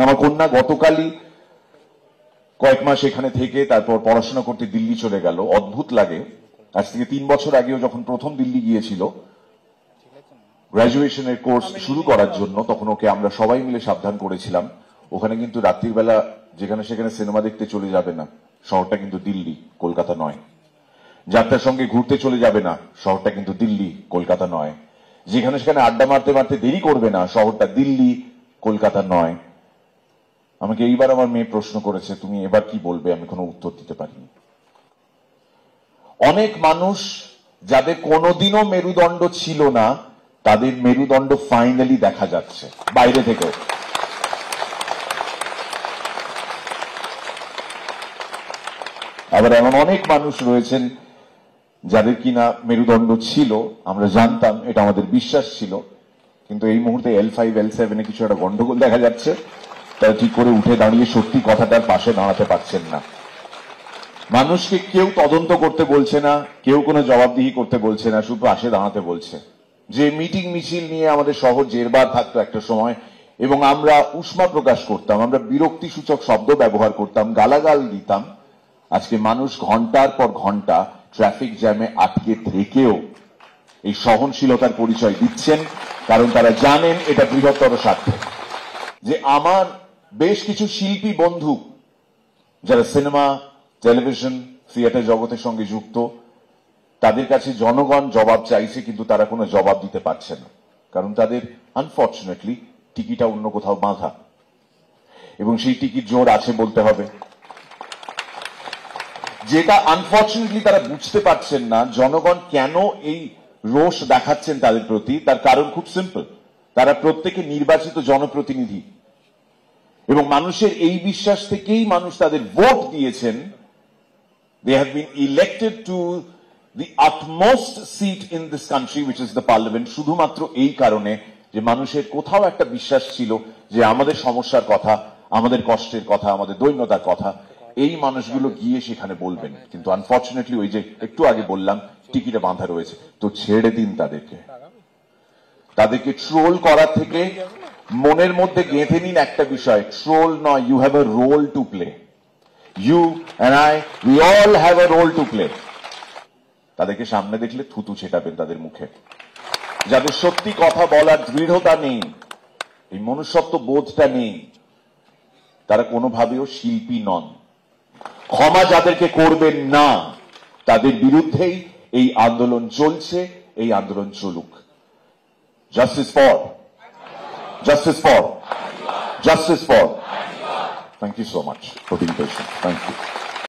আমার কন্যা গতকালই কয়েক মাস এখানে থেকে তারপর পড়াশোনা করতে দিল্লি চলে গেল। অদ্ভুত লাগে, আজ থেকে 3 বছর আগেও যখন প্রথম দিল্লি গিয়েছিল গ্রাজুয়েশনের কোর্স শুরু করার জন্য, তখন ওকে আমরা সবাই মিলে সাবধান করেছিলাম ওখানে কিন্তু রাত্রির বেলা যেখানে সেখানে সিনেমা দেখতে চলে যাবে না, শহরটা কিন্তু দিল্লি, কলকাতা নয়। যাত্রার সঙ্গে ঘুরতে চলে যাবে না, শহরটা কিন্তু দিল্লি, কলকাতা নয়। যেখানে সেখানে আড্ডা মারতে মারতে দেরি করবে না, শহরটা দিল্লি, কলকাতা নয়। আমাকে এইবার আমার মেয়ে প্রশ্ন করেছে, তুমি এবার কি বলবে? আমি কোনো উত্তর দিতে পারিনি। অনেক মানুষ যাদের কোনোদিনও মেরুদণ্ড ছিল না, তাদের মেরুদণ্ড ফাইনালি দেখা যাচ্ছে বাইরে থেকে। আবার এমন অনেক মানুষ রয়েছেন যাদের কিনা মেরুদণ্ড ছিল, আমরা জানতাম, এটা আমাদের বিশ্বাস ছিল, কিন্তু এই মুহূর্তে L5 L7 এ কিছু একটা গন্ডগোল দেখা যাচ্ছে, তারা ঠিক করে উঠে দাঁড়িয়ে সত্যি কথাটার পাশে দাঁড়াতে পারছেন না। মানুষকে কেউ তদন্ত করতে বলছে না, কেউ কোনো জবাবদিহি করতে বলছে না, শুধু পাশে দাঁড়াতে বলছে। যে মিটিং মিছিল নিয়ে আমাদের শহর জেরবার থাকতো একটা সময়, এবং আমরা উষ্মা প্রকাশ করতাম, আমরা বিরক্তিসূচক শব্দ ব্যবহার করতাম, গালাগাল দিতাম, আজকে মানুষ ঘন্টার পর ঘন্টা ট্রাফিক জ্যামে আটকে থেকেও এই সহনশীলতার পরিচয় দিচ্ছেন, কারণ তারা জানেন এটা বৃহত্তর স্বার্থে। যে আমার বেশ কিছু শিল্পী বন্ধু যারা সিনেমা, টেলিভিশন, থিয়েটার জগতের সঙ্গে যুক্ত, তাদের কাছে জনগণ জবাব চাইছে, কিন্তু তারা কোনো জবাব দিতে পারছে না, কারণ তাদের আনফর্চুনেটলি টিকিটটা অন্য কোথাও বাঁধা, এবং সেই টিকিট জোর আছে বলতে হবে। যেটা আনফর্চুনেটলি তারা বুঝতে পারছেন না, জনগণ কেন এই রোষ দেখাচ্ছেন তাদের প্রতি, তার কারণ খুব সিম্পল, তারা প্রত্যেকে নির্বাচিত জনপ্রতিনিধি, এবং মানুষের এই বিশ্বাস থেকেই মানুষ তাদের ভোট দিয়েছেন। They have been elected to the utmost seat in this country, which is the parliament, শুধুমাত্র এই কারণে যে মানুষের কোথাও একটা বিশ্বাস ছিল যে আমাদের সমস্যার কথা, আমাদের কষ্টের কথা, আমাদের দৈন্যতার কথা এই মানুষগুলো গিয়ে সেখানে বলবেন। কিন্তু আনফর্চুনেটলি ওই যে একটু আগে বললাম টিকিটে বাঁধা রয়েছে, তো ছেড়ে দিন তাদেরকে। তাদেরকে ট্রোল করার থেকে মনের মধ্যে গেঁথে নিন একটা বিষয়, ট্রোল নয়, you have a role to play. You and I, we all have a role to play. তাদেরকে সামনে দেখলে থুতু ছেটাবেন তাদের মুখে। যাদের সত্যি কথা বলার দৃঢ়তা নেই, এই মনুষ্যত্ব বোধটা নেই, তারা কোনোভাবেও শিল্পী নন। ক্ষমা যাদেরকে করবেন না, তাদের বিরুদ্ধেই এই আন্দোলন চলছে, এই আন্দোলন চলুক। Justice for, justice for, justice for. Thank you so much for being patient. Thank you.